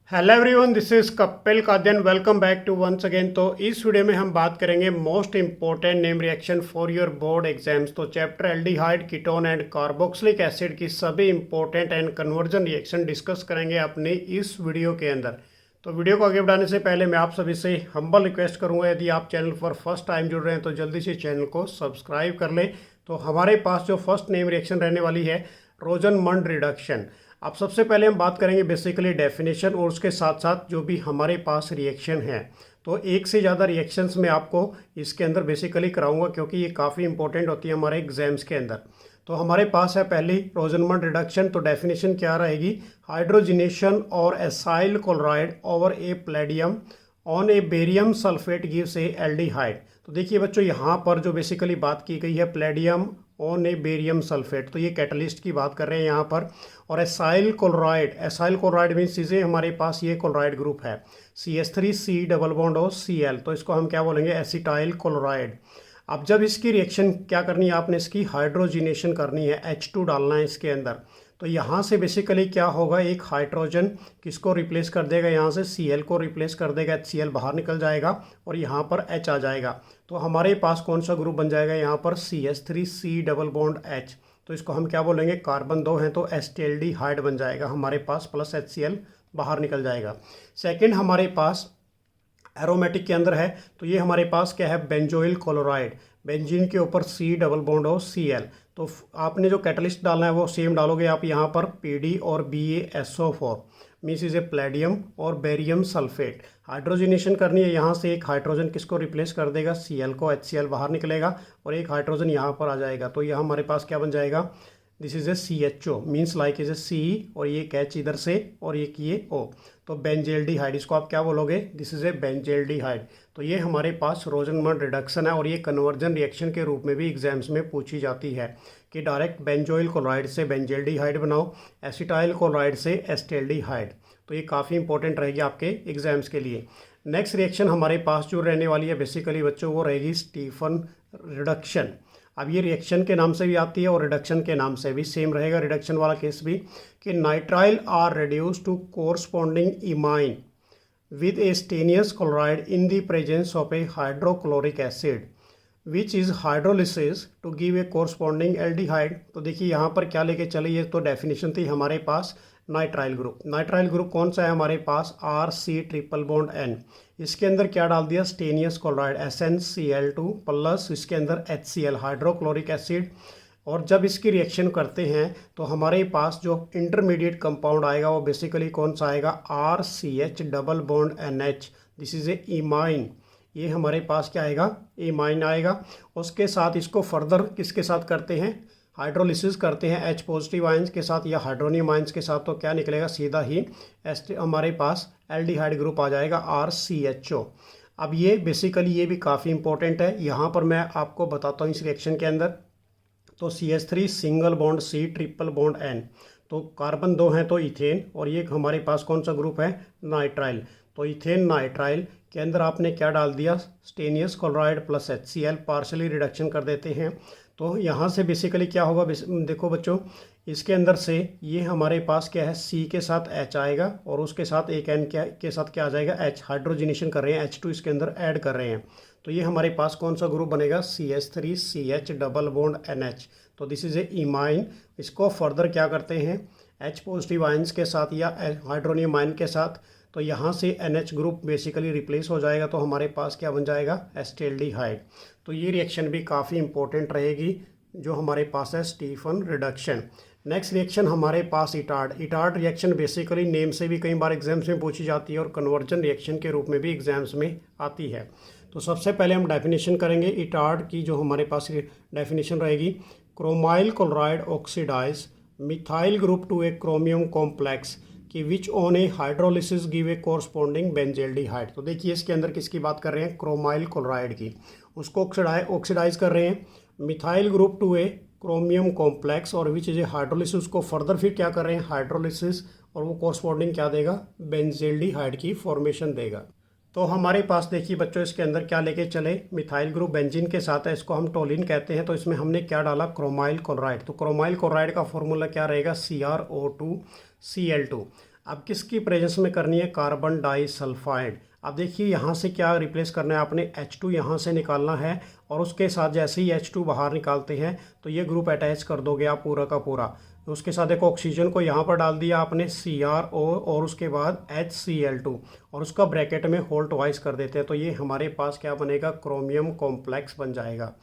Hello everyone, this is Kapil Kadyan. Welcome back to once again. तो इस video में हम बात करेंगे most important name reaction for your board exams. तो chapter aldehyde, ketone and carboxylic acid की सभी important and conversion reaction discuss करेंगे अपने इस वीडियो के अंदर। तो वीडियो को आगे बढ़ाने से पहले मैं आप सभी से हम्बल रिक्वेस्ट करूंगा, यदि आप चैनल पर फर्स्ट टाइम जुड़ रहे हैं तो जल्दी से चैनल को सब्सक्राइब कर लें। तो हमारे पास जो फर्स्ट नेम रिएक्शन रहने वाली है रोजनमंड रिडक्शन। अब सबसे पहले हम बात करेंगे बेसिकली डेफिनेशन और उसके साथ साथ जो भी हमारे पास रिएक्शन है। तो एक से ज़्यादा रिएक्शंस मैं आपको इसके अंदर बेसिकली कराऊंगा क्योंकि ये काफ़ी इंपॉर्टेंट होती है हमारे एग्जाम्स के अंदर। तो हमारे पास है पहली रोजनमंड रिडक्शन। तो डेफिनेशन क्या रहेगी? हाइड्रोजिनेशन और acyl chloride over A Palladium on A barium sulphate gives A aldehyde. तो देखिए बच्चों, यहाँ पर जो बेसिकली बात की गई है Palladium on A barium sulphate, तो ये कैटलिस्ट की बात कर रहे हैं यहाँ पर। और एसाइल क्लोराइड मीन्स चीज़ें हमारे पास ये क्लोराइड ग्रुप है CH3C डबल बॉन्ड और Cl, तो इसको हम क्या बोलेंगे? Acetyl chloride. अब जब इसकी रिएक्शन क्या करनी है आपने? इसकी हाइड्रोजिनेशन करनी है, H2 डालना है इसके अंदर। तो यहाँ से बेसिकली क्या होगा, एक हाइड्रोजन किसको रिप्लेस कर देगा? यहाँ से Cl को रिप्लेस कर देगा, HCl बाहर निकल जाएगा और यहाँ पर H आ जाएगा। तो हमारे पास कौन सा ग्रुप बन जाएगा यहाँ पर? CH3C double bond H। तो इसको हम क्या बोलेंगे? कार्बन 2 हैं तो एस्टेल्डिहाइड बन जाएगा हमारे पास, प्लस HCl बाहर निकल जाएगा। सेकेंड हमारे पास एरोमेटिक के अंदर है, तो ये हमारे पास क्या है? Benzoyl chloride. बेंजीन के ऊपर C डबल बॉन्ड और Cl। तो आपने जो कैटलिस्ट डालना है वो सेम डालोगे आप यहाँ पर PD और BaSO4 means is A Palladium और बेरियम सल्फेट। हाइड्रोजिनेशन करनी है, यहाँ से एक हाइड्रोजन किसको रिप्लेस कर देगा? Cl को, HCl बाहर निकलेगा और एक हाइड्रोजन यहाँ पर आ जाएगा। तो यह हमारे पास क्या बन जाएगा? This is A CHO means like is a C और ये कैच इधर से और एक ये O। तो बेंजेल्डिहाइड, इसको आप क्या बोलोगे? This is A benzaldehyde. तो ये हमारे पास रोजनमंड रिडक्शन है और ये कन्वर्जन रिएक्शन के रूप में भी एग्जाम्स में पूछी जाती है कि डायरेक्ट बेंजोइल क्लोराइड से बेंजेल्डिहाइड बनाओ, एसिटाइल क्लोराइड से एस्टेल्डिहाइड। तो ये काफ़ी इंपॉर्टेंट रहेगी आपके एग्जाम्स के लिए। नेक्स्ट रिएक्शन हमारे पास जो रहने वाली है बेसिकली बच्चों, वो रहेगी स्टीफन रिडक्शन। अब ये रिएक्शन के नाम से भी आती है और रिडक्शन के नाम से भी सेम रहेगा, रिडक्शन वाला केस भी, कि nitrile are reduce to corresponding imine with a stanious chloride in the presence of a hydrochloric acid which is hydrolysis to give a corresponding aldehyde। तो देखिए यहाँ पर क्या लेके चले, ये तो डेफिनेशन थी हमारे पास नाइट्राइल ग्रुप। नाइट्राइल ग्रुप कौन सा है हमारे पास? RC triple bond N। इसके अंदर क्या डाल दिया? स्टेनियस क्लोराइड SnCl2 प्लस इसके अंदर HCl हाइड्रोक्लोरिक एसिड। और जब इसकी रिएक्शन करते हैं तो हमारे पास जो इंटरमीडिएट कंपाउंड आएगा वो बेसिकली कौन सा आएगा? RCH double bond NH। This is A imine. ये हमारे पास क्या आएगा? इमाइन आएगा। उसके साथ इसको फर्दर किसके साथ करते हैं? हाइड्रोलिसिस करते हैं H पॉजिटिव आयंस के साथ या हाइड्रोनियम आयंस के साथ। तो क्या निकलेगा? सीधा ही हमारे पास एल्डिहाइड ग्रुप आ जाएगा RCHO। अब ये बेसिकली ये भी काफ़ी इंपॉर्टेंट है, यहाँ पर मैं आपको बताता हूँ इस रिएक्शन के अंदर। तो CH3 single bond C triple bond N, तो कार्बन 2 हैं तो इथेन, और ये हमारे पास कौन सा ग्रुप है? नाइट्राइल। तो इथेन नाइट्राइल के अंदर आपने क्या डाल दिया? Stannous chloride plus HCl, partially reduction कर देते हैं। तो यहाँ से बेसिकली क्या होगा? देखो बच्चों, इसके अंदर से ये हमारे पास क्या है? C के साथ H आएगा और उसके साथ एक N के साथ क्या आ जाएगा? H। हाइड्रोजिनेशन कर रहे हैं, H2 इसके अंदर ऐड कर रहे हैं। तो ये हमारे पास कौन सा ग्रुप बनेगा? CH3CH double bond NH। तो दिस इज ए इमाइन। इसको फर्दर क्या करते हैं? H पॉजिटिव आयंस के साथ या हाइड्रोनियम आयन के साथ। तो यहाँ से NH ग्रुप बेसिकली रिप्लेस हो जाएगा, तो हमारे पास क्या बन जाएगा? एस्टेल्डिहाइड। तो ये रिएक्शन भी काफ़ी इंपॉर्टेंट रहेगी जो हमारे पास है स्टीफन रिडक्शन। नेक्स्ट रिएक्शन हमारे पास Etard. Etard reaction basically name से भी कई बार एग्जाम्स में पूछी जाती है और कन्वर्जन रिएक्शन के रूप में भी एग्जाम्स में आती है। तो सबसे पहले हम डेफिनेशन करेंगे इटार्ड की। जो हमारे पास डेफिनेशन रहेगी, chromyl chloride oxidize methyl group to a chromium complex कि which on a hydrolysis give a corresponding benzaldehyde. तो देखिए इसके अंदर किसकी बात कर रहे हैं? क्रोमाइल क्लोराइड की। उसको ऑक्सीडाइज कर रहे हैं methyl group to a chromium complex और विच इज ए हाइड्रोलिसिस को फर्दर फिर क्या कर रहे हैं? हाइड्रोलिसिस, और वो कोरस्पॉन्डिंग क्या देगा? बेंजेल्डिहाइड की फॉर्मेशन देगा। तो हमारे पास देखिए बच्चों इसके अंदर क्या लेके चले? मिथाइल ग्रुप बेंजीन के साथ है, इसको हम टोलिन कहते हैं। तो इसमें हमने क्या डाला? Chromyl chloride. तो क्रोमाइल क्लोराइड का फॉर्मूला क्या रहेगा? CrO2Cl2। अब किसकी प्रेजेंस में करनी है, कार्बन डाइसल्फाइड। अब देखिए यहाँ से क्या रिप्लेस करना है, आपने H2 यहाँ से निकालना है और उसके साथ जैसे ही H2 बाहर निकालते हैं तो ये ग्रुप अटैच कर दोगे आप पूरा का पूरा। उसके साथ एक ऑक्सीजन को यहाँ पर डाल दिया आपने CrO और उसके बाद HCl2 और उसका ब्रैकेट में होल्ड वाइज कर देते हैं, तो ये हमारे पास क्या बनेगा, क्रोमियम कॉम्प्लेक्स बन जाएगा।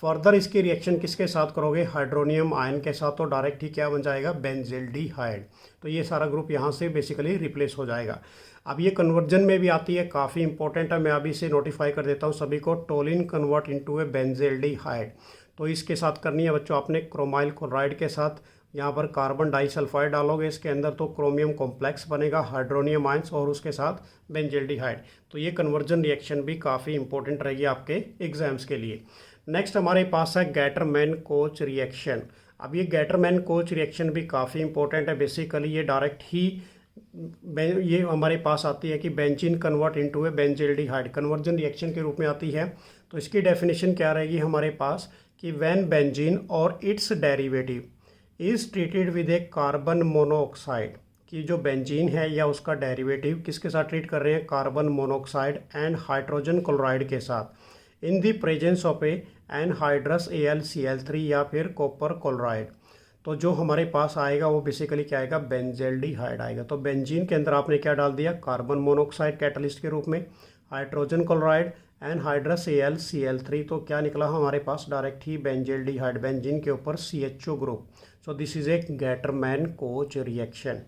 फर्दर इसकी रिएक्शन किसके साथ करोगे, हाइड्रोनियम आयन के साथ, तो डायरेक्ट ही क्या बन जाएगा, बेंजिल्डिहाइड। तो ये सारा ग्रुप यहाँ से बेसिकली रिप्लेस हो जाएगा। अब ये कन्वर्जन में भी आती है, काफ़ी इंपॉर्टेंट है, मैं अभी इसे नोटिफाई कर देता हूँ सभी को। टोलिन कन्वर्ट इनटू ए बेंजिल्डिहाइड, तो इसके साथ करनी है बच्चों आपने क्रोमाइल क्लोराइड के साथ। यहाँ पर कार्बन डाइसल्फाइड डालोगे इसके अंदर तो क्रोमियम कॉम्प्लेक्स बनेगा, हाइड्रोनियम आयंस और उसके साथ बेंजिल्डिहाइड। तो ये कन्वर्जन रिएक्शन भी काफ़ी इंपॉर्टेंट रहेगी आपके एग्जाम्स के लिए। नेक्स्ट हमारे पास है गैटरमैन कोच रिएक्शन। अब ये गैटरमैन कोच रिएक्शन भी काफ़ी इंपॉर्टेंट है। बेसिकली ये डायरेक्ट ही ये हमारे पास आती है कि बेंजीन कन्वर्ट इनटू ए बेंजिल्डिहाइड, कन्वर्जन रिएक्शन के रूप में आती है। तो इसकी डेफिनेशन क्या रहेगी हमारे पास कि व्हेन बेंजीन और it's derivative is treated with A carbon monoxide, कि जो बेंजीन है या उसका डेरिवेटिव किसके साथ ट्रीट कर रहे हैं, carbon monoxide and hydrogen chloride के साथ, in the presence of A anhydrous AlCl3 या फिर कॉपर क्लोराइड, तो जो हमारे पास आएगा वो बेसिकली क्या आएगा, बेंजिल्डिहाइड आएगा। तो बेंजीन के अंदर आपने क्या डाल दिया, कार्बन मोनोऑक्साइड कैटलिस्ट के रूप में, हाइड्रोजन क्लोराइड एनहाइड्रस AlCl3, तो क्या निकला हमारे पास, डायरेक्ट ही बेंजिल्डिहाइड, बेंजीन के ऊपर CHO group. So this is A Gattermann coach reaction.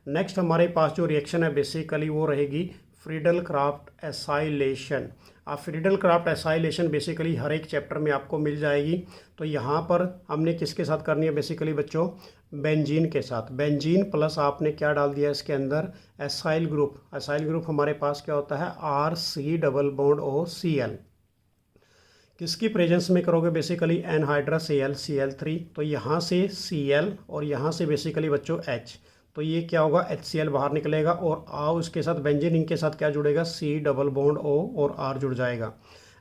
Next हमारे पास जो रिएक्शन है बेसिकली वो रहेगी फ्रीडल क्राफ्ट एसाइलेशन। अब फ्रीडल क्राफ्ट एसाइलेशन बेसिकली हर एक चैप्टर में आपको मिल जाएगी। तो यहाँ पर हमने किसके साथ करनी है बेसिकली बच्चों, बेंजीन के साथ। बेंजीन प्लस आपने क्या डाल दिया इसके अंदर, एसाइल ग्रुप। एसाइल ग्रुप हमारे पास क्या होता है, RC+OCl। किसकी प्रेजेंस में करोगे बेसिकली, एनहाइड्रस AlCl3, तो यहाँ से Cl और यहाँ से बेसिकली बच्चों H, तो ये क्या होगा, HCl बाहर निकलेगा और आओ इसके साथ बेंजीन, इनके साथ क्या जुड़ेगा, C+O और R जुड़ जाएगा।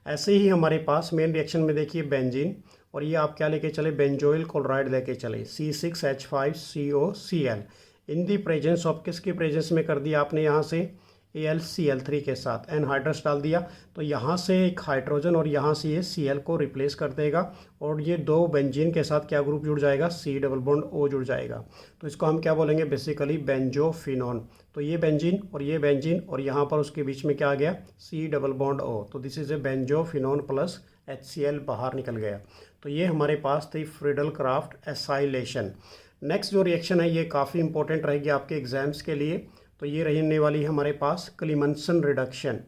ऐसे ही हमारे पास मेन रिएक्शन में देखिए बेंजीन और ये आप क्या लेके चले, बेंजोइल क्लोराइड लेके चले, C6H5COCl in the presence of, किसकी प्रेजेंस में कर दिया आपने यहाँ से, AlCl3 के साथ एनहाइड्रस डाल दिया, तो यहाँ से एक हाइड्रोजन और यहाँ से ये Cl को रिप्लेस कर देगा और ये दो बेंजीन के साथ क्या ग्रुप जुड़ जाएगा, C+O जुड़ जाएगा। तो इसको हम क्या बोलेंगे बेसिकली, बेंजोफिनोन। तो ये बेंजीन और यहाँ पर उसके बीच में क्या आ गया, C+O, तो this is A benzophenone plus HCl बाहर निकल गया। तो ये हमारे पास थी फ्रीडल क्राफ्ट एसाइलेशन। नेक्स्ट जो रिएक्शन है ये काफ़ी इंपॉर्टेंट रहेगी आपके एग्जाम्स के लिए। तो ये रहने वाली है हमारे पास क्लीमेंसन रिडक्शन।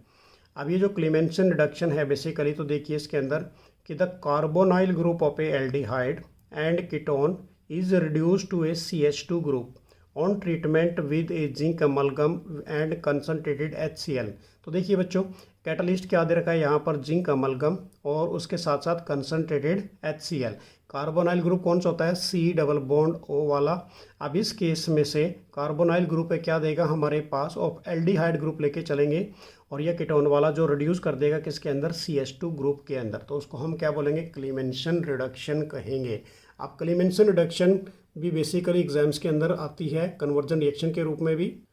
अब ये जो क्लीमेंसन रिडक्शन है बेसिकली, तो देखिए इसके अंदर कि the carbonyl group of a aldehyde and ketone is reduced to a CH2 group on treatment with a zinc amalgam and concentrated HCl। तो देखिए बच्चों कैटलिस्ट क्या दे रखा है यहाँ पर, जिंक अमलगम और उसके साथ साथ कंसनट्रेटेड HCl। कार्बोनाइल ग्रुप कौन सा होता है, C+O वाला। अब इस केस में से कार्बोनाइल ग्रुप पे क्या देगा हमारे पास, ऑफ एल्डिहाइड ग्रुप लेके चलेंगे और यह कीटोन वाला जो रिड्यूस कर देगा किसके अंदर, CH2 ग्रुप के अंदर। तो उसको हम क्या बोलेंगे, क्लीमेंसन रिडक्शन कहेंगे। अब क्लीमेंसन रिडक्शन भी बेसिकली एग्जाम्स के अंदर आती है कन्वर्जन रिएक्शन के रूप में भी।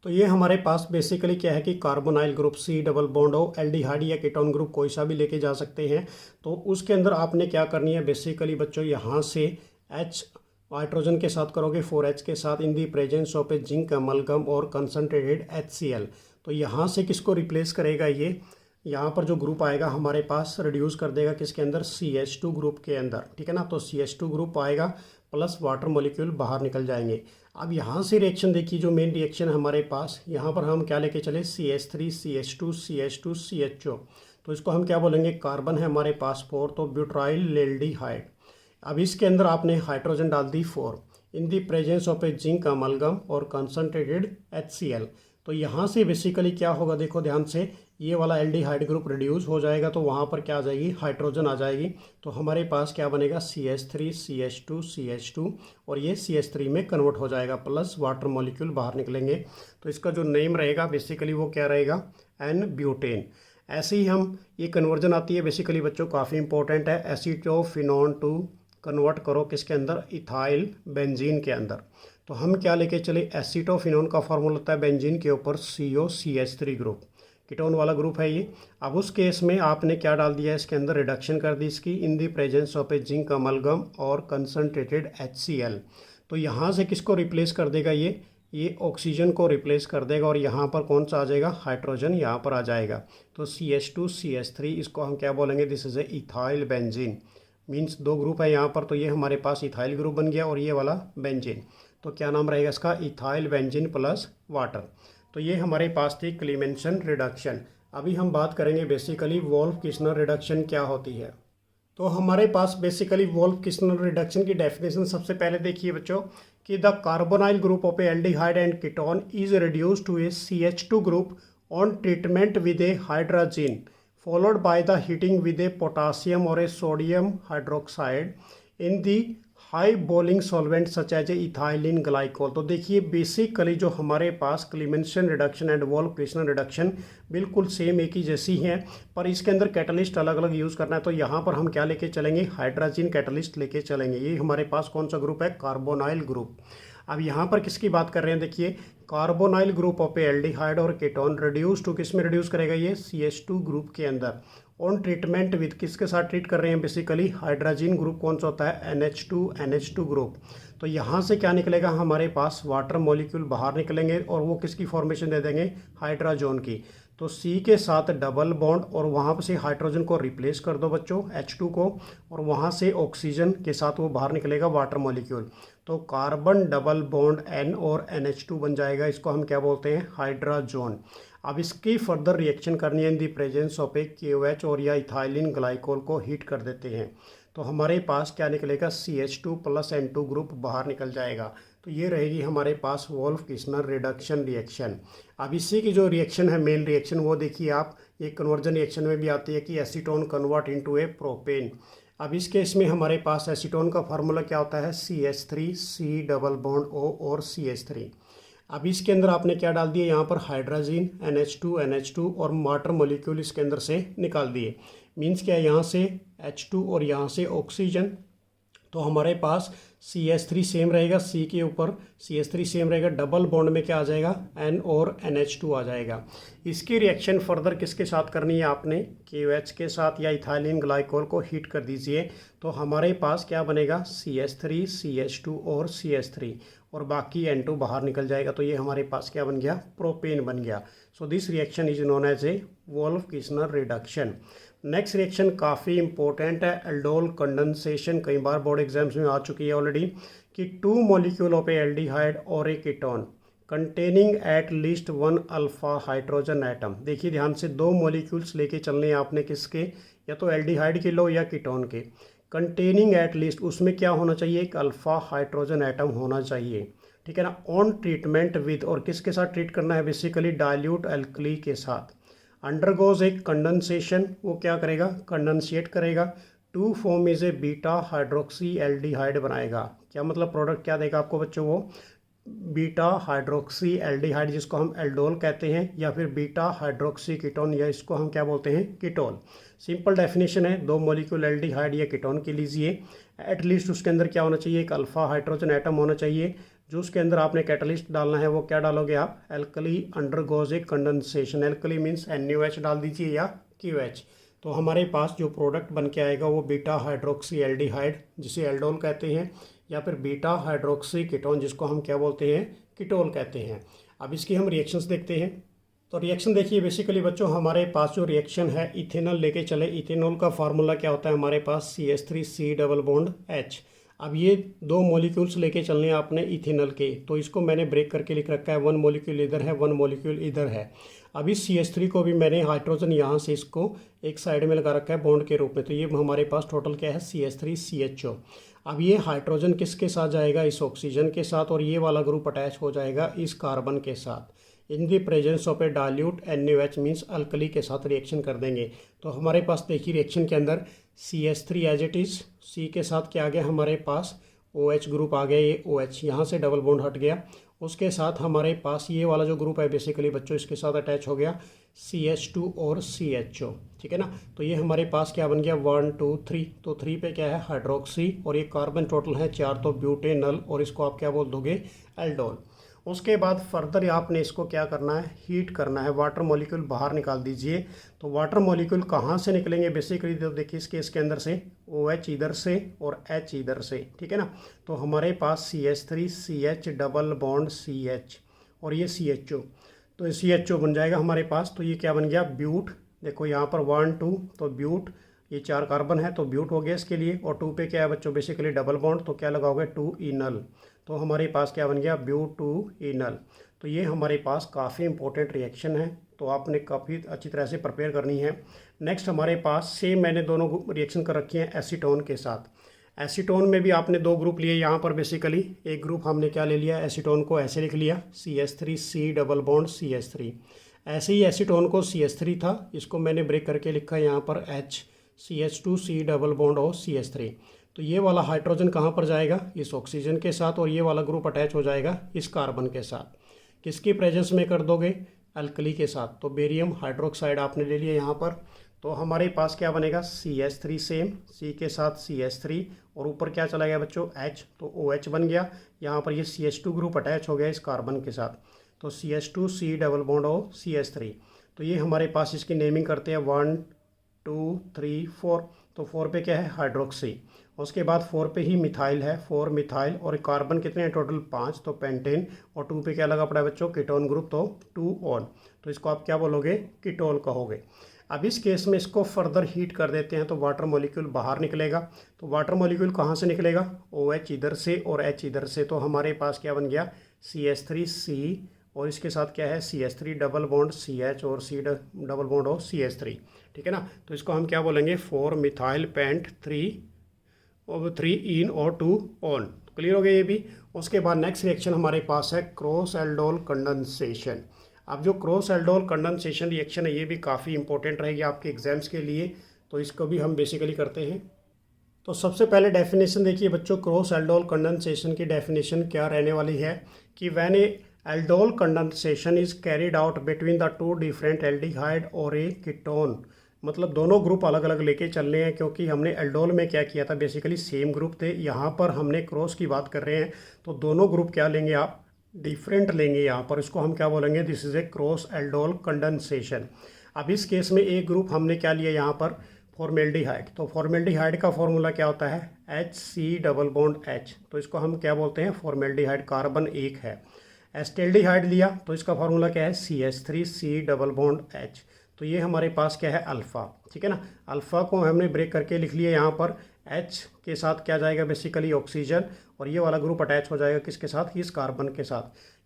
तो ये हमारे पास बेसिकली क्या है कि कार्बोनाइल ग्रुप C+O एल्डिहाइड या कीटोन ग्रुप कोई सा भी लेके जा सकते हैं। तो उसके अंदर आपने क्या करनी है बेसिकली बच्चों, यहाँ से H हाइड्रोजन के साथ करोगे 4H के साथ, in the presence of a zinc amalgam और कंसनट्रेटेड HCl। तो यहाँ से किसको रिप्लेस करेगा, ये यहाँ पर जो ग्रुप आएगा हमारे पास रिड्यूस कर देगा किसके अंदर, CH2 ग्रुप के अंदर, ठीक है ना। तो CH2 ग्रुप आएगा प्लस वाटर मॉलिक्यूल बाहर निकल जाएंगे। अब यहाँ से रिएक्शन देखिए, जो मेन रिएक्शन है हमारे पास, यहाँ पर हम क्या लेके चले, CH3 CH2 CH2 CHO। तो इसको हम क्या बोलेंगे, कार्बन है हमारे पास 4, तो ब्यूटाइल एल्डिहाइड। अब इसके अंदर आपने हाइड्रोजन डाल दी 4 in the presence of a zinc amalgam और कंसनट्रेटेड HCl। तो यहाँ से बेसिकली क्या होगा, देखो ध्यान से, ये वाला एल्डिहाइड ग्रुप रिड्यूस हो जाएगा तो वहाँ पर क्या आ जाएगी, हाइड्रोजन आ जाएगी। तो हमारे पास क्या बनेगा, CH3 CH2 CH2 और ये CH3 में कन्वर्ट हो जाएगा प्लस वाटर मॉलिक्यूल बाहर निकलेंगे। तो इसका जो नेम रहेगा बेसिकली वो क्या रहेगा, एन ब्यूटेन। ऐसे ही हम ये कन्वर्जन आती है बेसिकली बच्चों, काफ़ी इंपॉर्टेंट है, एसीटोफिनोन टू कन्वर्ट करो किसके अंदर, इथाइल बेंजीन के अंदर। तो हम क्या लेके चले, एसीटोफिनोन का फार्मूला होता है बेंजीन के ऊपर COCH3 ग्रुप, कीटोन वाला ग्रुप है ये। अब उस केस में आपने क्या डाल दिया, इसके अंदर रिडक्शन कर दी इसकी, in the presence of a zinc amalgam और कंसनट्रेटेड HCl। तो यहाँ से किसको रिप्लेस कर देगा, ये ऑक्सीजन को रिप्लेस कर देगा और यहाँ पर कौन सा आ जाएगा, हाइड्रोजन यहाँ पर आ जाएगा। तो CH2CH3 इसको हम क्या बोलेंगे, this is A ethyl benzene. Means दो ग्रुप है यहाँ पर, तो ये हमारे पास इथाइल ग्रुप बन गया और ये वाला बेंजीन। तो क्या नाम रहेगा इसका, इथाइल बेंजीन प्लस वाटर। तो ये हमारे पास थी क्लीमेंसन रिडक्शन। अभी हम बात करेंगे बेसिकली वोल्फ किस्नर रिडक्शन क्या होती है। तो हमारे पास बेसिकली वोल्फ किस्नर रिडक्शन की डेफिनेशन सबसे पहले देखिए बच्चों कि the carbonyl group of a aldehyde and ketone is reduced to a CH2 group on treatment with a hydrogen followed by the heating with a potassium or a sodium hydroxide in the high boiling solvent such as ethylene glycol। तो देखिए basically जो हमारे पास Clemmensen reduction and Wolff Kishner reduction बिल्कुल same एक ही जैसी हैं, पर इसके अंदर कैटलिस्ट अलग अलग यूज़ करना है। तो यहाँ पर हम क्या लेके चलेंगे, हाइड्रोजन कैटलिस्ट लेके चलेंगे। ये हमारे पास कौन सा ग्रुप है, कार्बोनाइल ग्रुप। अब यहाँ पर किसकी बात कर रहे हैं, देखिए कार्बोनाइल ग्रुप ऑफ एल्डिहाइड और कीटोन रिड्यूस टू किस में रिड्यूस करेगा, ये CH2 ग्रुप के अंदर ऑन ट्रीटमेंट विद किसके साथ ट्रीट कर रहे हैं, बेसिकली हाइड्रोजन ग्रुप कौन सा होता है, NH2 ग्रुप। तो यहाँ से क्या निकलेगा, हमारे पास वाटर मॉलिक्यूल बाहर निकलेंगे और वो किसकी फॉर्मेशन दे देंगे, हाइड्रोजन की। तो C के साथ डबल बॉन्ड और वहाँ से हाइड्रोजन को रिप्लेस कर दो बच्चों, H2 को, और वहाँ से ऑक्सीजन के साथ वो बाहर निकलेगा वाटर मॉलिक्यूल। तो कार्बन डबल बॉन्ड N और NH2 बन जाएगा, इसको हम क्या बोलते हैं, हाइड्रोजन। अब इसकी फर्दर रिएक्शन करनी है in the presence of a KOH और या इथाइलिन ग्लाइकोल को हीट कर देते हैं। तो हमारे पास क्या निकलेगा, CH2 प्लस N2 ग्रुप बाहर निकल जाएगा। तो ये रहेगी हमारे पास वोल्फ किस्नर रिडक्शन रिएक्शन। अब इसी की जो रिएक्शन है मेन रिएक्शन, वो देखिए आप, ये कन्वर्जन रिएक्शन में भी आती है कि एसीटोन कन्वर्ट इनटू ए प्रोपेन। अब इस केस में हमारे पास एसीटोन का फार्मूला क्या होता है, CH3C डबल बॉन्ड O और CH3। अब इसके अंदर आपने क्या डाल दिया, यहाँ पर हाइड्रोजन NH2 और वाटर मॉलिक्यूल इसके अंदर से निकाल दिए। मीन्स क्या है, यहाँ से H2 और यहाँ से ऑक्सीजन। तो हमारे पास CH3 सेम रहेगा, C के ऊपर CH3 सेम रहेगा, डबल बॉन्ड में क्या आ जाएगा, N और NH2 आ जाएगा। इसकी रिएक्शन फर्दर किसके साथ करनी है आपने, KOH के साथ या इथाइलिन ग्लाइकोल को हीट कर दीजिए। तो हमारे पास क्या बनेगा, CH3 CH2 और CH3 और बाकी N2 बाहर निकल जाएगा। तो ये हमारे पास क्या बन गया, प्रोपेन बन गया। So this reaction is known as a Wolff Kishner reduction. Next reaction काफ़ी इंपॉर्टेंट है, एल्डोल कंडेंसेशन। कई बार बोर्ड एग्जाम्स में आ चुकी है ऑलरेडी कि 2 मॉलिक्यूल ऑफ ए एल्डिहाइड और a ketone containing at least 1 alpha hydrogen atom. देखिए ध्यान से, 2 मॉलिक्यूल्स लेके चलने हैं आपने, किसके, या तो एल्डिहाइड के लो या कीटोन के। कंटेनिंग एट लीस्ट, उसमें क्या होना चाहिए, एक अल्फा हाइड्रोजन एटम होना चाहिए, ठीक है ना। ऑन ट्रीटमेंट विद, और किसके साथ ट्रीट करना है, बेसिकली डाइल्यूट एल्कली के साथ। अंडरगोज एक कंडेंसेशन, वो क्या करेगा, कंडेंसेट करेगा, to form is a beta hydroxy aldehyde बनाएगा। क्या मतलब, प्रोडक्ट क्या देगा आपको बच्चों, वो बीटा हाइड्रोक्सी एल्डिहाइड, जिसको हम एल्डोल कहते हैं, या फिर बीटा हाइड्रोक्सी कीटोन, या इसको हम क्या बोलते हैं, कीटोल। सिंपल डेफिनेशन है, 2 मॉलिक्यूल एल्डिहाइड या कीटोन के लीजिए, एटलीस्ट उसके अंदर क्या होना चाहिए, एक अल्फा हाइड्रोजन एटम होना चाहिए। जो उसके अंदर आपने कैटलिस्ट डालना है वो क्या डालोगे आप, एल्कली अंडरगोज ए कंडेंसेशन। एल्कली मीन्स NaOH डाल दीजिए या QH। तो हमारे पास जो प्रोडक्ट बन के आएगा वो बीटा हाइड्रोक्सी एल्डिहाइड, जिसे एल्डोल कहते हैं, या फिर बीटा हाइड्रोक्सी कीटोन, जिसको हम क्या बोलते हैं, कीटोल कहते हैं। अब इसकी हम रिएक्शंस देखते हैं। तो रिएक्शन देखिए बेसिकली बच्चों, हमारे पास जो रिएक्शन है इथेनॉल लेके चले। इथेनॉल का फार्मूला क्या होता है हमारे पास, CH3C डबल बॉन्ड H। अब ये 2 मॉलिक्यूल्स लेके चलने हैं आपने इथेनॉल के, तो इसको मैंने ब्रेक करके लिख रखा है, 1 मॉलिक्यूल इधर है, 1 मॉलिक्यूल इधर है। अब इस CH3 को भी मैंने हाइड्रोजन यहाँ से इसको एक साइड में लगा रखा है बॉन्ड के रूप में। तो ये हमारे पास टोटल क्या है, CH3CHO। अब ये हाइड्रोजन किसके साथ जाएगा, इस ऑक्सीजन के साथ, और ये वाला ग्रुप अटैच हो जाएगा इस कार्बन के साथ। In the presence of a dilute NaOH means alkali के साथ रिएक्शन कर देंगे। तो हमारे पास देखिए रिएक्शन के अंदर CH3 as it is, C के साथ क्या आ गया हमारे पास, OH ग्रुप आ गया, ये OH यहाँ से डबल बॉन्ड हट गया, उसके साथ हमारे पास ये वाला जो ग्रुप है बेसिकली बच्चों इसके साथ अटैच हो गया CH2 और CHO, ठीक है ना। तो ये हमारे पास क्या बन गया 1 2 3, तो 3 पे क्या है हाइड्रोक्सी और ये कार्बन टोटल है 4, तो ब्यूटेनल और इसको आप क्या बोल दोगे एल्डोल। उसके बाद फर्दर आपने इसको क्या करना है हीट करना है, वाटर मॉलिक्यूल बाहर निकाल दीजिए। तो वाटर मॉलिक्यूल कहाँ से निकलेंगे बेसिकली, तो देखिए इसके अंदर से OH इधर से और H इधर से, ठीक है ना। तो हमारे पास CH3 CH double bond CH और ये CHO, तो CHO बन जाएगा हमारे पास। तो ये क्या बन गया ब्यूट, देखो यहाँ पर 1 2, तो ब्यूट, ये 4 कार्बन है तो ब्यूट हो गया इसके लिए, और 2 पे क्या है बच्चों बेसिकली डबल बॉन्ड, तो क्या लगाओगे 2 इनल, तो हमारे पास क्या बन गया ब्यूट 2 इनल। तो ये हमारे पास काफ़ी इंपॉर्टेंट रिएक्शन है, तो आपने काफ़ी अच्छी तरह से प्रिपेयर करनी है। नेक्स्ट हमारे पास सेम मैंने दोनों रिएक्शन कर रखी हैं एसीटोन के साथ। एसीटोन में भी आपने 2 ग्रुप लिए यहाँ पर बेसिकली, एक ग्रुप हमने क्या ले लिया एसीटोन को ऐसे लिख लिया CH3C डबल बॉन्ड CH3, ऐसे ही एसीटोन को CH3 था, इसको मैंने ब्रेक करके लिखा यहाँ पर CH2C डबल बॉन्ड और CH3। तो ये वाला हाइड्रोजन कहाँ पर जाएगा इस ऑक्सीजन के साथ, और ये वाला ग्रुप अटैच हो जाएगा इस कार्बन के साथ। किसकी प्रेजेंस में कर दोगे अल्कली के साथ, तो बेरियम हाइड्रोक्साइड आपने ले लिया यहाँ पर। तो हमारे पास क्या बनेगा CH3 सेम, C के साथ CH3 और ऊपर क्या चला गया बच्चों H, तो OH बन गया। यहाँ पर ये CH2 ग्रुप अटैच हो गया इस कार्बन के साथ, तो CH2C डबल बॉन्ड और CH3। तो ये हमारे पास इसकी नेमिंग करते हैं 1 2 3 4, तो 4 पे क्या है हाइड्रोक्सी, उसके बाद 4 पे ही मिथाइल है 4 मिथाइल, और कार्बन कितने हैं टोटल 5, तो पेंटेन, और 2 पे क्या लगा पड़ा है बच्चों कीटोन ग्रुप, तो 2 ऑन, तो इसको आप क्या बोलोगे कीटोल कहोगे। अब इस केस में इसको फर्दर हीट कर देते हैं तो वाटर मॉलिक्यूल बाहर निकलेगा। तो वाटर मॉलिक्यूल कहाँ से निकलेगा OH इधर से और H इधर से, तो हमारे पास क्या बन गया CH3C और इसके साथ क्या है CH3 डबल बॉन्ड CH और C डबल बॉन्ड और CH3, ठीक है ना। तो इसको हम क्या बोलेंगे 4 मिथाइल पेंट 3 इन और 2 ऑन, क्लियर हो गया ये भी। उसके बाद नेक्स्ट रिएक्शन हमारे पास है क्रॉस एल्डोल कंडेंसेशन। अब जो क्रॉस एल्डोल कंडेंसेशन रिएक्शन है ये भी काफ़ी इंपॉर्टेंट रहेगी आपके एग्जाम्स के लिए, तो इसको भी हम बेसिकली करते हैं। तो सबसे पहले डेफिनेशन देखिए बच्चों, क्रॉस एल्डोल कंडेंसेशन की डेफिनेशन क्या रहने वाली है कि when A aldol condensation is carried out between the 2 different aldehyde और ए कीटोन, मतलब दोनों ग्रुप अलग अलग लेके चलने हैं, क्योंकि हमने एल्डोल में क्या किया था बेसिकली सेम ग्रुप थे, यहाँ पर हमने क्रॉस की बात कर रहे हैं तो दोनों ग्रुप क्या लेंगे आप डिफरेंट लेंगे यहाँ पर, इसको हम क्या बोलेंगे this is A cross aldol condensation. अब इस केस में एक ग्रुप हमने क्या लिया यहाँ पर फॉर्मेल्डिहाइड, तो फॉर्मेल्डिहाइड का फॉर्मूला क्या होता है HC डबल बॉन्ड H, तो इसको हम क्या बोलते हैं फॉर्मेल्डिहाइड, कार्बन 1 है। एस्टेल्डिहाइड लिया तो इसका फॉर्मूला क्या है CH3C डबल बॉन्ड H, तो ये हमारे पास क्या है अल्फ़ा, ठीक है ना। अल्फ़ा को हमने ब्रेक करके लिख लिया यहाँ पर, H के साथ क्या जाएगा बेसिकली ऑक्सीजन, और ये वाला ग्रुप अटैच हो जाएगा किसके साथ इस कार्बन के साथ,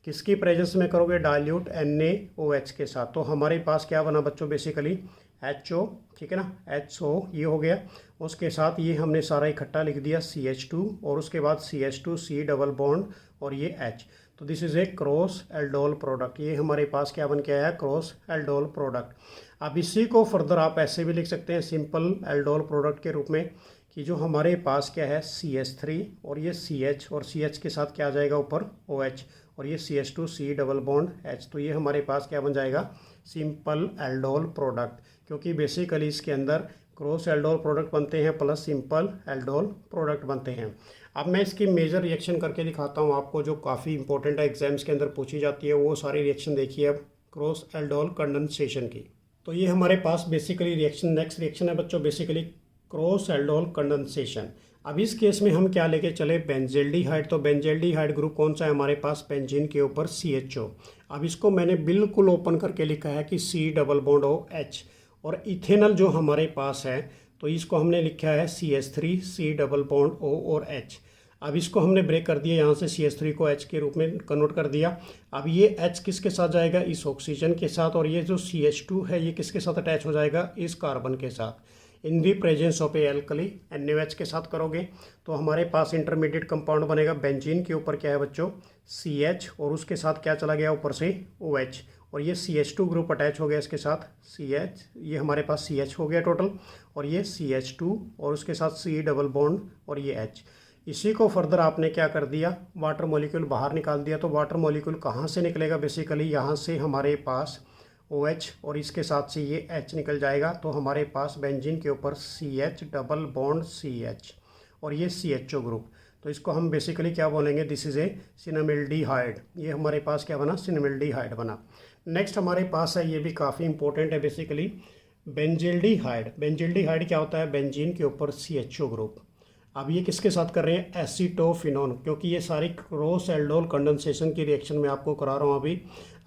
किसकी प्रेजेंस में करोगे डाइल्यूट NaOH के साथ। तो हमारे पास क्या बना बच्चों बेसिकली HO, ठीक है ना HO ये हो गया। उसके साथ ये हमने सारा इकट्ठा लिख दिया CH2 और उसके बाद CH2C डबल बॉन्ड और ये H, तो this is a cross aldol product, ये हमारे पास क्या बन के आया क्रॉस एल्डोल प्रोडक्ट। अब इसी को फर्दर आप ऐसे भी लिख सकते हैं सिंपल एल्डोल प्रोडक्ट के रूप में कि जो हमारे पास क्या है CH3 और ये CH और CH के साथ क्या आ जाएगा ऊपर OH और ये CH2C डबल बॉन्ड H, तो ये हमारे पास क्या बन जाएगा सिंपल एल्डोल प्रोडक्ट, क्योंकि बेसिकली इसके अंदर क्रॉस एल्डोल प्रोडक्ट बनते हैं प्लस सिंपल एल्डोल प्रोडक्ट बनते हैं। अब मैं इसकी मेजर रिएक्शन करके दिखाता हूँ आपको, जो काफ़ी इंपॉर्टेंट है एग्जाम्स के अंदर पूछी जाती है, वो सारी रिएक्शन देखिए अब क्रॉस एल्डोल कंडेंसेशन की। तो ये हमारे पास बेसिकली रिएक्शन नेक्स्ट रिएक्शन है बच्चों बेसिकली क्रॉस एल्डोल कंडेंसेशन। अब इस केस में हम क्या लेके चले बेंजेल्डिहाइड, तो बेंजेल्डिहाइड ग्रुप कौन सा है हमारे पास बेंजीन के ऊपर CHO। अब इसको मैंने बिल्कुल ओपन करके लिखा है कि C डबल बॉन्ड OH, और इथेनल जो हमारे पास है तो इसको हमने लिखा है CH3C डबल बॉन्ड O और H। अब इसको हमने ब्रेक कर दिया यहाँ से CH3 को H के रूप में कन्वर्ट कर दिया। अब ये H किसके साथ जाएगा इस ऑक्सीजन के साथ, और ये जो CH2 है ये किसके साथ अटैच हो जाएगा इस कार्बन के साथ in the presence of a alkali NaOH के साथ करोगे तो हमारे पास इंटरमीडिएट कंपाउंड बनेगा। बेंजीन के ऊपर क्या है बच्चों CH और उसके साथ क्या चला गया ऊपर से OH, और ये CH2 ग्रुप अटैच हो गया इसके साथ CH, ये हमारे पास CH हो गया टोटल, और ये CH2 और उसके साथ C डबल बॉन्ड और ये H। इसी को फर्दर आपने क्या कर दिया, वाटर मॉलिक्यूल बाहर निकाल दिया। तो वाटर मॉलिक्यूल कहाँ से निकलेगा, बेसिकली यहाँ से हमारे पास OH और इसके साथ से ये H निकल जाएगा। तो हमारे पास बेंजीन के ऊपर CH डबल बॉन्ड CH और ये CHO ग्रुप। तो इसको हम बेसिकली क्या बोलेंगे, दिस इज़ ए सिनेमल्डिहाइड। ये हमारे पास क्या बना, सिनेमल्डिहाइड बना। नेक्स्ट हमारे पास है, ये भी काफ़ी इंपॉर्टेंट है बेसिकली, बेंजिल्डिहाइड। बेंजिल्डिहाइड क्या होता है, बेंजीन के ऊपर CHO ग्रुप। अब ये किसके साथ कर रहे हैं, एसीटोफिनोन, क्योंकि ये सारी क्रॉस एल्डोल कंडेंसेशन की रिएक्शन में आपको करा रहा हूँ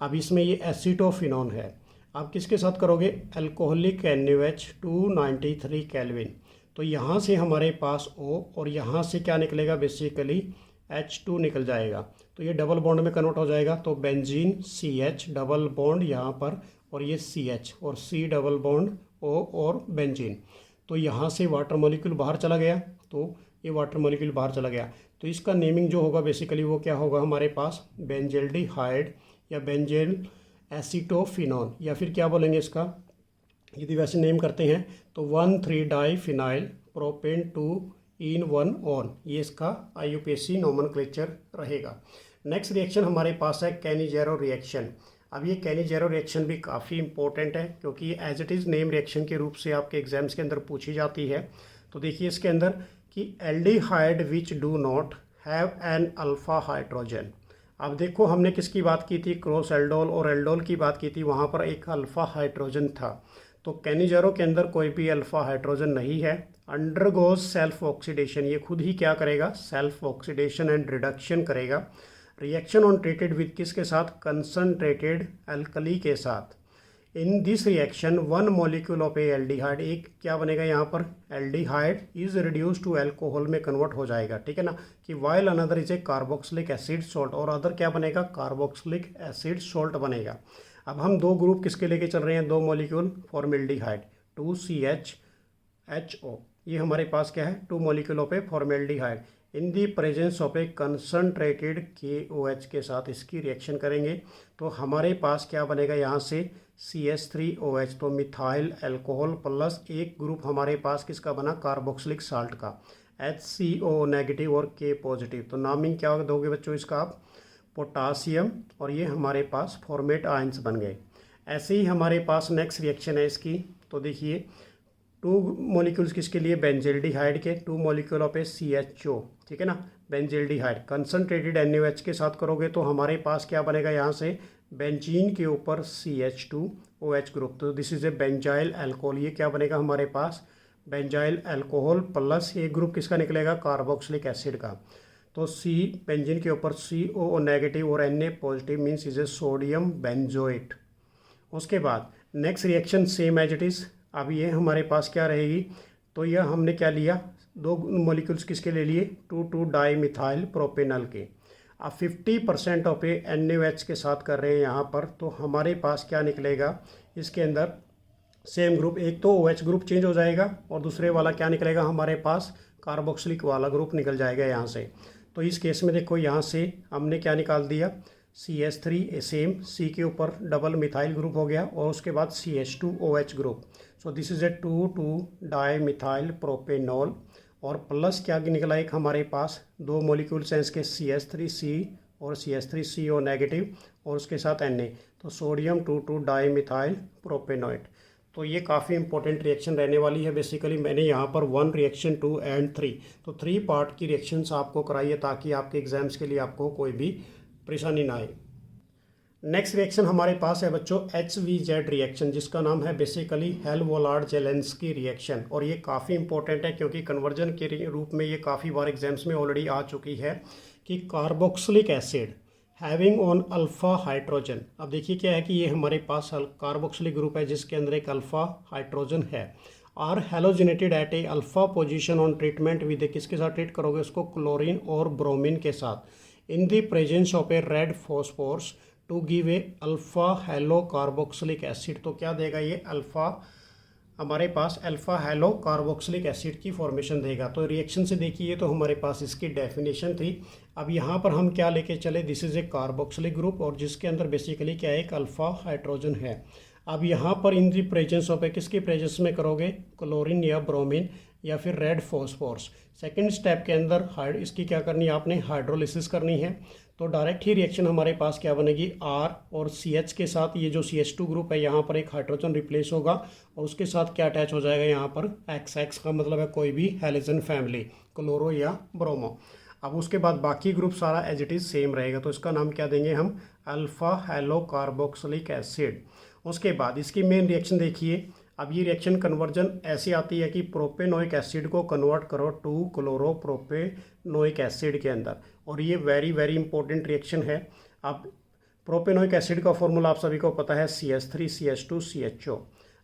अभी इसमें ये एसीटोफिनोन है। आप किसके साथ करोगे, अल्कोहलिक NaOH 293 केल्विन। तो यहाँ से हमारे पास O और यहाँ से क्या निकलेगा, बेसिकली H2 निकल जाएगा। तो ये डबल बॉन्ड में कन्वर्ट हो जाएगा। तो बेंजीन CH डबल बॉन्ड यहाँ पर और ये CH और C डबल बॉन्ड O और बेंजीन। तो यहाँ से वाटर मॉलिक्यूल बाहर चला गया, तो ये वाटर मॉलिक्यूल बाहर चला गया। तो इसका नेमिंग जो होगा बेसिकली वो क्या होगा हमारे पास, बेंजिल्डिहाइड या बेंजेल एसीटोफिनोन, या फिर क्या बोलेंगे इसका, यदि वैसे नेम करते हैं तो 1,3-डाइफिनाइल प्रोपेन 2-इन-1 ऑन, ये इसका IUPAC नोमेनक्लेचर रहेगा। नेक्स्ट रिएक्शन हमारे पास है कैनिजेरो रिएक्शन। अब ये कैनिजेरो रिएक्शन भी काफ़ी इंपॉर्टेंट है, क्योंकि as it is name reaction के रूप से आपके एग्जाम्स के अंदर पूछी जाती है। तो देखिए इसके अंदर कि aldehyde which do not have an alpha hydrogen. अब देखो हमने किसकी बात की थी, क्रॉस एल्डोल और एल्डोल की बात की थी, वहाँ पर एक अल्फा हाइड्रोजन था। तो कैनिजेरो के अंदर कोई भी अल्फा हाइड्रोजन नहीं है। अंडरगोज सेल्फ ऑक्सीडेशन, ये खुद ही क्या करेगा, सेल्फ ऑक्सीडेशन एंड रिडक्शन करेगा। रिएक्शन ऑन ट्रीटेड विद किसके साथ, कंसनट्रेटेड एल्कली के साथ। In this reaction one molecule of a aldehyde, एक क्या बनेगा यहाँ पर, aldehyde is reduce to alcohol में कन्वर्ट हो जाएगा, ठीक है ना, कि while another is a carboxylic acid salt, और अदर क्या बनेगा, कार्बोक्सिलिक एसिड सॉल्ट बनेगा। अब हम दो ग्रुप किसके लेके चल रहे हैं, दो मॉलिक्यूल फॉर्मेल्डिहाइड 2CHHO, ये हमारे पास क्या है, 2 molecule of A formaldehyde in the presence of A concentrated KOH के साथ इसकी रिएक्शन करेंगे। तो हमारे पास क्या बनेगा यहाँ से CH3OH, तो मिथाइल अल्कोहल प्लस एक ग्रुप हमारे पास किसका बना, कार्बोक्सिलिक साल्ट का, HCO नेगेटिव और K पॉजिटिव। तो नामिंग क्या दोगे बच्चों इसका आप, पोटासियम, और ये हमारे पास फॉर्मेट आयंस बन गए। ऐसे ही हमारे पास नेक्स्ट रिएक्शन है इसकी। तो देखिए 2 मॉलिक्यूल्स किसके लिए, बेंजिल्डिहाइड के, 2 मॉलिक्यूल ऑफ ए CHO, ठीक है ना, बेंजिल्डिहाइड कंसनट्रेटेड NaOH के साथ करोगे तो हमारे पास क्या बनेगा यहाँ से, बेंजीन के ऊपर CH2OH ग्रुप। तो this is A benzyl alcohol, ये क्या बनेगा हमारे पास, बेंजाइल अल्कोहल प्लस एक ग्रुप किसका निकलेगा, कार्बोक्सिलिक एसिड का। तो C बेंजीन के ऊपर CO नेगेटिव और Na positive means is a sodium benzoate. उसके बाद next reaction same as it is. अब ये हमारे पास क्या रहेगी, तो यह हमने क्या लिया, 2 मॉलिक्यूल्स किसके ले लिए, 2,2-डाइमिथाइल प्रोपेनल के। अब 50% ऑफ ए NaOH के साथ कर रहे हैं यहाँ पर। तो हमारे पास क्या निकलेगा इसके अंदर, सेम ग्रुप, एक तो OH ग्रुप चेंज हो जाएगा और दूसरे वाला क्या निकलेगा हमारे पास, कार्बोक्सिलिक वाला ग्रुप निकल जाएगा यहाँ से। तो इस केस में देखो यहाँ से हमने क्या निकाल दिया, CH3 सेम, C के ऊपर डबल मिथाइल ग्रुप हो गया और उसके बाद CH2OH ग्रुप। सो दिस इज ए 2,2-डाइमिथाइल प्रोपेनॉल, और प्लस क्या निकला एक हमारे पास 2 मॉलिक्यूल्स हैं इसके, CH3C और CH3CO नेगेटिव और उसके साथ Na, तो सोडियम 2,2-डाइमिथाइल प्रोपेनॉइड। तो ये काफ़ी इंपॉर्टेंट रिएक्शन रहने वाली है। बेसिकली मैंने यहाँ पर 1 रिएक्शन 2 एंड 3, तो 3 पार्ट की रिएक्शंस आपको कराई है ताकि आपके एग्जाम्स के लिए आपको कोई भी परेशानी ना आए। नेक्स्ट रिएक्शन हमारे पास है बच्चों HVZ रिएक्शन, जिसका नाम है बेसिकली हेल-वोलार्ड-जेलेंस्की रिएक्शन, और ये काफ़ी इंपॉर्टेंट है क्योंकि कन्वर्जन के रूप में ये काफ़ी बार एग्जाम्स में ऑलरेडी आ चुकी है कि carboxylic acid having on alpha hydrogen. अब देखिए क्या है कि ये हमारे पास कार्बोक्सिलिक ग्रुप है जिसके अंदर एक अल्फ़ा हाइड्रोजन है, are halogenated at a alpha position on treatment with, किसके साथ ट्रीट करोगे उसको, क्लोरीन और ब्रोमीन के साथ, in the presence of a red phosphorus to give a alpha halo carboxylic acid. तो क्या देगा ये, अल्फ़ा हमारे पास अल्फ़ा हेलो कार्बोक्सिलिक एसिड की फॉर्मेशन देगा। तो रिएक्शन से देखिए तो हमारे पास इसकी डेफिनेशन थी। अब यहाँ पर हम क्या लेके चले, this is a carboxylic group और जिसके अंदर बेसिकली क्या है, एक अल्फ़ा हाइड्रोजन है। अब यहाँ पर इन दी प्रेजेंस ऑफ ए, किसकी प्रेजेंस में करोगे, क्लोरीन या ब्रोमीन, या फिर रेड फॉस्फोरस। सेकंड स्टेप के अंदर इसकी क्या करनी है, आपने हाइड्रोलिसिस करनी है। तो डायरेक्ट ही रिएक्शन हमारे पास क्या बनेगी, R और CH के साथ ये जो CH2 ग्रुप है यहाँ पर एक हाइड्रोजन रिप्लेस होगा और उसके साथ क्या अटैच हो जाएगा यहाँ पर XX का मतलब है कोई भी हैलोजन फैमिली, क्लोरो या ब्रोमो। अब उसके बाद बाकी ग्रुप सारा एज इट इज़ सेम रहेगा, तो इसका नाम क्या देंगे हम, अल्फा हेलो कार्बोक्सिलिक एसिड। उसके बाद इसकी मेन रिएक्शन देखिए। अब ये रिएक्शन कन्वर्जन ऐसी आती है कि प्रोपेनोइक एसिड को कन्वर्ट करो टू क्लोरोप्रोपेनोइक एसिड के अंदर, और ये वेरी वेरी इंपॉर्टेंट रिएक्शन है। अब प्रोपेनोइक एसिड का फॉर्मूला आप सभी को पता है CH3CH2CHO।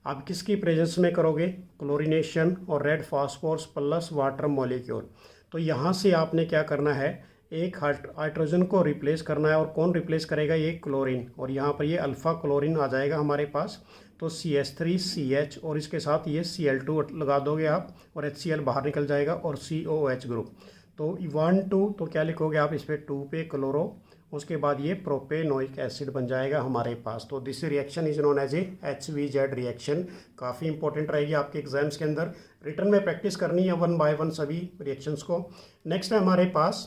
अब किसकी प्रेजेंस में करोगे, क्लोरीनेशन और red phosphorus plus water molecule. तो यहाँ से आपने क्या करना है, एक हाइड्रोजन को रिप्लेस करना है, और कौन रिप्लेस करेगा, ये क्लोरीन, और यहाँ पर ये अल्फ़ा क्लोरीन आ जाएगा हमारे पास। तो CH3CH और इसके साथ ये Cl2 लगा दोगे आप, और HCl बाहर निकल जाएगा, और COH ग्रुप। तो 1 2 तो क्या लिखोगे आप इस पर 2 पे क्लोरो, उसके बाद ये प्रोपेनोइक एसिड बन जाएगा हमारे पास। तो this reaction is known as a HVZ reaction. काफ़ी इंपॉर्टेंट रहेगी आपके एग्जाम्स के अंदर, रिटर्न में प्रैक्टिस करनी है 1 बाय 1 सभी रिएक्शंस को। नेक्स्ट है हमारे पास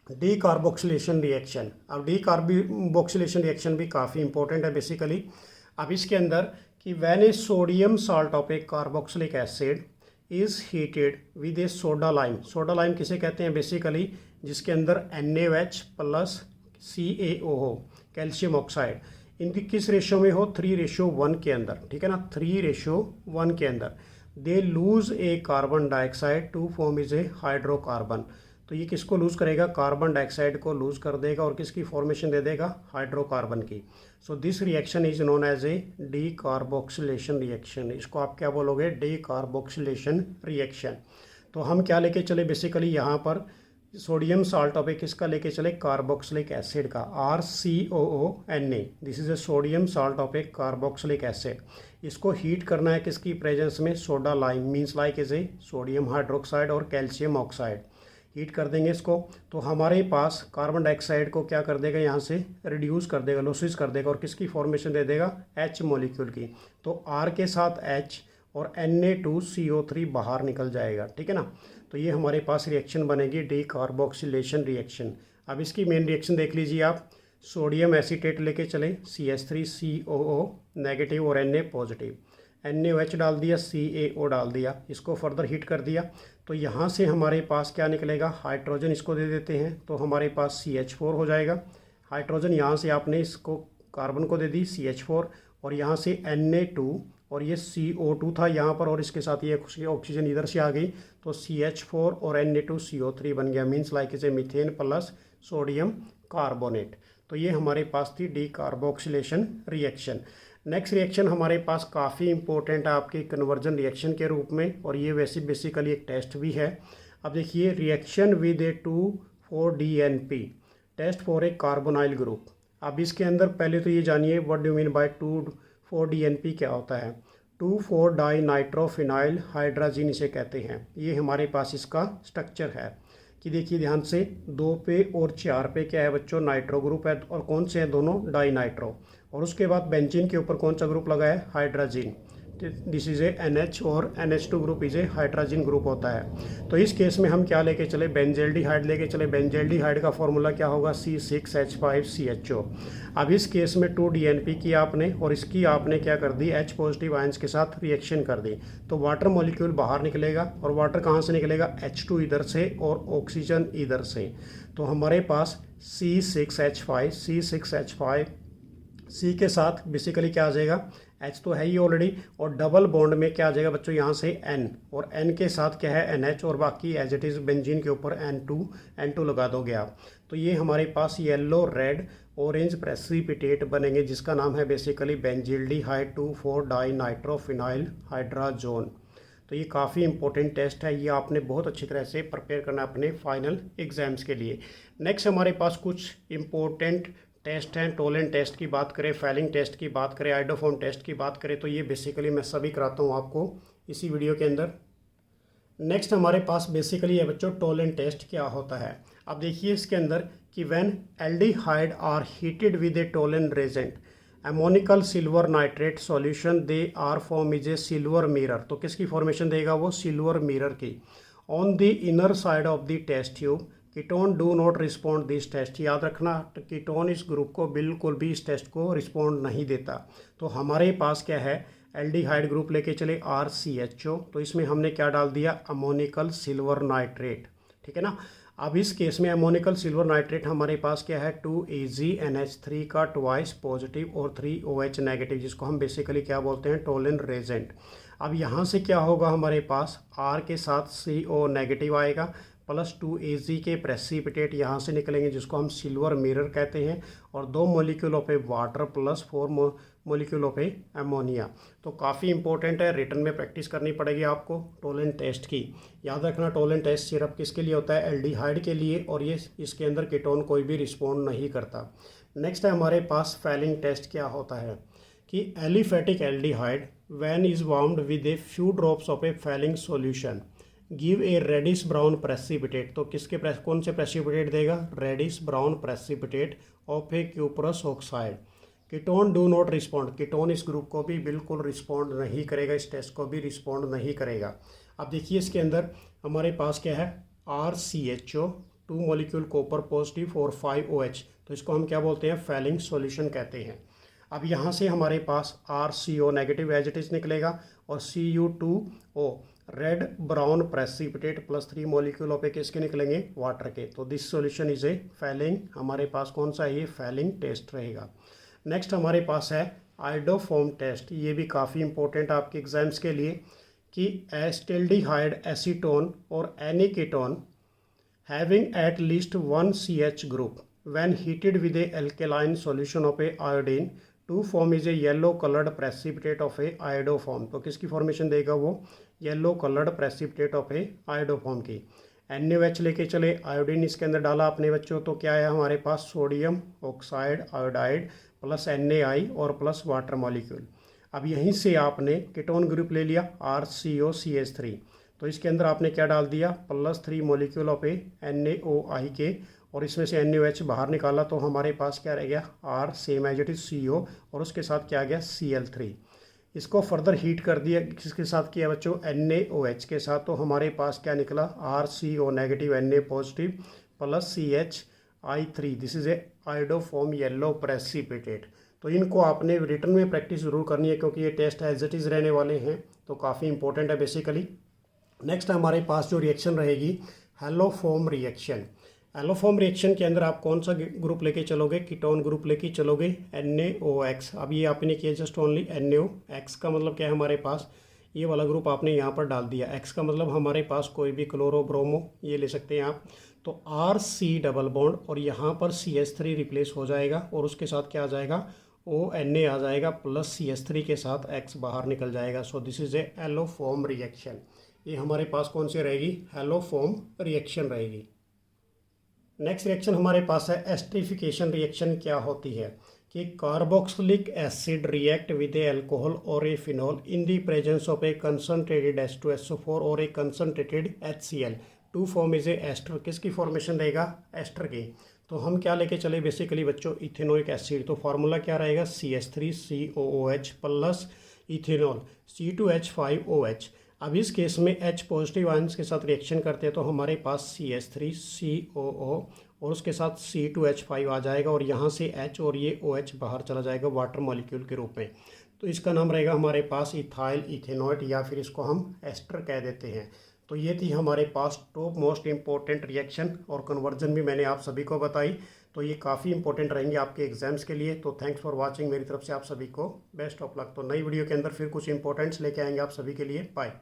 डी कार्बोक्सिलेशन रिएक्शन। अब डी कार्बोक्सिलेशन रिएक्शन भी काफ़ी इंपॉर्टेंट है बेसिकली। अब इसके अंदर कि when A sodium salt of A carboxylic acid is heated with A soda lime. Soda lime किसे कहते हैं बेसिकली, जिसके अंदर NaOH प्लस CaO हो, कैल्शियम ऑक्साइड। इनकी किस रेशो में हो, 3:1 के अंदर, ठीक है ना, 3:1 के अंदर। They lose a carbon dioxide to form is a hydrocarbon. तो ये किसको लूज़ करेगा, कार्बन डाइऑक्साइड को लूज़ कर देगा और किसकी फॉर्मेशन दे देगा, हाइड्रोकार्बन की। So this reaction is known as a decarboxylation reaction. इसको आप क्या बोलोगे, डी कार्बोक्सिलेशन रिएक्शन। तो हम क्या लेके चले बेसिकली यहाँ पर, सोडियम साल्ट ऑफ ए किसका लेके चले, कार्बोक्सिलिक एसिड का, RCOONA। This is a sodium salt of A carboxylic acid. इसको हीट करना है किसकी प्रेजेंस में, soda lime means like is a sodium hydroxide और कैल्शियम ऑक्साइड। हीट कर देंगे इसको, तो हमारे पास कार्बन डाइऑक्साइड को क्या कर देगा, यहाँ से रिड्यूस कर देगा, लॉसेस कर देगा, और किसकी फॉर्मेशन दे देगा, H मॉलिक्यूल की। तो R के साथ H और Na2CO3 बाहर निकल जाएगा, ठीक है ना। तो ये हमारे पास रिएक्शन बनेगी डी कार्बोक्सिलेशन रिएक्शन। अब इसकी मेन रिएक्शन देख लीजिए आप। सोडियम एसीटेट लेके चले, CH3COO नेगेटिव और Na पॉजिटिव, NaOH डाल दिया, CaO डाल दिया, इसको फर्दर हीट कर दिया। तो यहाँ से हमारे पास क्या निकलेगा, हाइड्रोजन इसको दे देते हैं, तो हमारे पास CH4 हो जाएगा। हाइड्रोजन यहाँ से आपने इसको कार्बन को दे दी CH4, और यहाँ से Na2 और ये CO2 था यहाँ पर, और इसके साथ ये ऑक्सीजन इधर से आ गई, तो CH4 और Na2CO3 बन गया, means like is a methane plus sodium carbonate. तो ये हमारे पास थी D carboxylation reaction. Next reaction हमारे पास काफ़ी इंपॉर्टेंट है आपके कन्वर्जन रिएक्शन के रूप में, और ये वैसे बेसिकली एक टेस्ट भी है। अब देखिए, reaction with a 2,4-DNP test for a carbonyl group. अब इसके अंदर पहले तो ये जानिए what do mean by 2,4-DNP क्या होता है। 2,4-डाइनाइट्रोफिनाइल हाइड्राजीन इसे कहते हैं। ये हमारे पास इसका स्ट्रक्चर है कि देखिए ध्यान से, 2 पे और 4 पे क्या है बच्चों, नाइट्रो ग्रुप है, और कौन से हैं दोनों, डाइनाइट्रो। और उसके बाद बेंजीन के ऊपर कौन सा ग्रुप लगा है, hydrazine. This is A NH और NH2 group is a hydrazine group होता है। तो इस केस में हम क्या लेके चले, बेंजेल्डिहाइड लेके चले। बेंजेल्डिहाइड का फॉर्मूला क्या होगा, C6H5CHO। अब इस केस में 2-DNP की आपने, और इसकी आपने क्या कर दी, H पॉजिटिव आयंस के साथ रिएक्शन कर दी, तो वाटर मॉलिक्यूल बाहर निकलेगा, और वाटर कहाँ से निकलेगा, H2 इधर से और ऑक्सीजन इधर से। तो हमारे पास C6H5 C के साथ बेसिकली क्या आ जाएगा, H तो है ही ऑलरेडी, और डबल बॉन्ड में क्या आ जाएगा बच्चों, यहाँ से N, और N के साथ क्या है, NH, और बाकी एज इट इज़ बेंजीन के ऊपर N2 लगा दोगे आप। तो ये हमारे पास येलो, रेड, ऑरेंज प्रेसिपिटेट बनेंगे, जिसका नाम है बेसिकली बेंजिल्डिहाइड 2,4-डाइनाइट्रोफिनाइल हाइड्राजोन। तो ये काफ़ी इंपॉर्टेंट टेस्ट है, ये आपने बहुत अच्छी तरह से प्रिपेयर करना है अपने फाइनल एग्जाम्स के लिए। नेक्स्ट हमारे पास कुछ इंपॉर्टेंट टेस्ट हैं। टोलेंट टेस्ट की बात करें, फैलिंग टेस्ट की बात करें, आइडोफॉर्म टेस्ट की बात करें, तो ये बेसिकली मैं सभी कराता हूँ आपको इसी वीडियो के अंदर। नेक्स्ट हमारे पास बेसिकली है बच्चों, टोलेंट टेस्ट क्या होता है। अब देखिए इसके अंदर कि when aldehyde are heated with a Tollens reagent ammoniacal silver nitrate solution they are form is a silver mirror, तो किसकी फॉर्मेशन देगा वो, सिल्वर मिरर की। On the inner side of the test tube ketone do not respond this test, याद रखना ketone इस group को बिल्कुल भी इस टेस्ट को रिस्पॉन्ड नहीं देता। तो हमारे पास क्या है, एल्डिहाइड ग्रुप लेके चले RCHO, तो इसमें हमने क्या डाल दिया, अमोनिकल सिल्वर नाइट्रेट, ठीक है ना। अब इस केस में अमोनिकल सिल्वर नाइट्रेट हमारे पास क्या है 2AgNH3 का ट्वाइस पॉजिटिव और 3OH नेगेटिव, जिसको हम बेसिकली क्या बोलते हैं, टोलिन रेजेंट। अब यहाँ से क्या होगा, हमारे पास R के साथ CO नेगेटिव आएगा प्लस 2Ag के प्रेसिपिटेट यहाँ से निकलेंगे जिसको हम सिल्वर मिरर कहते हैं, और 2 मोलिक्यूलों पे वाटर प्लस 4 मोलिक्यूलों पे अमोनिया। तो काफ़ी इंपॉर्टेंट है, रिटर्न में प्रैक्टिस करनी पड़ेगी आपको टोलेन टेस्ट की। याद रखना टोलेन टेस्ट सिर्फ किसके लिए होता है, एल्डिहाइड के लिए, और ये इसके अंदर कीटोन कोई भी रिस्पॉन्ड नहीं करता। नेक्स्ट है हमारे पास फैलिंग टेस्ट। क्या होता है कि aliphatic aldehyde when is warmed with a few drops of a Fehling solution give a reddish brown precipitate, तो किसके कौन से प्रेसिपिटेट देगा, reddish brown precipitate of a cuprous oxide. Ketone do not respond, ketone इस group को भी बिल्कुल respond नहीं करेगा, इस टेस्ट को भी रिस्पॉन्ड नहीं करेगा। अब देखिए इसके अंदर हमारे पास क्या है, RCHO 2 मोलिक्यूल कॉपर पॉजिटिव और 5OH, तो इसको हम क्या बोलते हैं, फैलिंग सॉल्यूशन कहते हैं। अब यहाँ से हमारे पास RCO negative as it is निकलेगा और Cu2O red brown precipitate plus 3 मोलिक्यूलों पे किसके निकलेंगे, वाटर के। तो this solution is a Fehling, हमारे पास कौन सा है, ये फैलिंग टेस्ट रहेगा। नेक्स्ट हमारे पास है आयोडोफॉर्म टेस्ट, ये भी काफ़ी इंपॉर्टेंट आपके एग्जाम्स के लिए, कि एस्टेल्डिहाइड एसीटोन और any ketone having at least 1 CH group when heated with a alkaline solution of a iodine to form is a yellow coloured precipitate of a iodoform, तो किसकी फॉर्मेशन देगा वो, yellow coloured precipitate of a iodoform की। NaOH लेके चले, iodine इसके अंदर डाला अपने बच्चों, तो क्या है हमारे पास, sodium oxide iodide plus Na और प्लस वाटर मॉलिक्यूल। अब यहीं से आपने कीटोन ग्रुप ले लिया RCOCH3, तो इसके अंदर आपने क्या डाल दिया, plus 3 molecule of A NaOI के, और इसमें से NaOH बाहर निकाला, तो हमारे पास क्या रह गया, R same as it is CO, और उसके साथ क्या आ गया Cl3। इसको फर्दर हीट कर दिया, किसके साथ किया बच्चों, NaOH के साथ, तो हमारे पास क्या निकला, RCO negative Na positive plus CHI3, this is A iodoform yellow precipitate. तो इनको आपने रिटर्न में प्रैक्टिस जरूर करनी है क्योंकि ये टेस्ट एज इट इज़ रहने वाले हैं, तो काफ़ी इंपॉर्टेंट है बेसिकली। नेक्स्ट हमारे पास जो रिएक्शन रहेगी, हैलोफॉर्म रिएक्शन। हैलोफॉर्म रिएक्शन के अंदर आप कौन सा ग्रुप लेके चलोगे, कीटोन ग्रुप लेके चलोगे NaOX। अब ये आपने किया जस्ट ओनली NaOX का मतलब क्या है, हमारे पास ये वाला ग्रुप आपने यहाँ पर डाल दिया, X का मतलब हमारे पास कोई भी क्लोरो ब्रोमो ये ले सकते हैं आप, तो RC डबल बॉन्ड और यहाँ पर CH3 रिप्लेस हो जाएगा और उसके साथ क्या आ जाएगा, ONa आ जाएगा प्लस CH3 के साथ X बाहर निकल जाएगा। So this is a haloform reaction, ये हमारे पास कौन सी रहेगी, हैलोफॉर्म रिएक्शन रहेगी। नेक्स्ट रिएक्शन हमारे पास है एस्टरिफिकेशन रिएक्शन। क्या होती है कि carboxylic acid react with a alcohol और a phenol in the presence of a concentrated H2SO4 और a concentrated HCl to form is a ester. किसकी फॉर्मेशन रहेगा, एस्टर की। तो हम क्या लेके चले बेसिकली बच्चों, इथेनोइक एसिड। तो फार्मूला क्या रहेगा, CH3COOH प्लस इथेनॉल C2H5OH। अब इस केस में H पॉजिटिव आयंस के साथ रिएक्शन करते हैं तो हमारे पास CH3COO और उसके साथ C2H5 आ जाएगा और यहाँ से H और ये OH बाहर चला जाएगा वाटर मॉलिक्यूल के रूप में। तो इसका नाम रहेगा हमारे पास इथाइल इथेनॉइड या फिर इसको हम एस्टर कह देते हैं। तो ये थी हमारे पास टॉप मोस्ट इम्पोर्टेंट रिएक्शन और कन्वर्जन भी मैंने आप सभी को बताई। तो ये काफ़ी इंपॉर्टेंट रहेंगे आपके एग्जाम्स के लिए। तो थैंक्स फॉर वाचिंग, मेरी तरफ से आप सभी को बेस्ट ऑफ लक। तो नई वीडियो के अंदर फिर कुछ इंपॉर्टेंट्स लेके आएंगे आप सभी के लिए। बाय।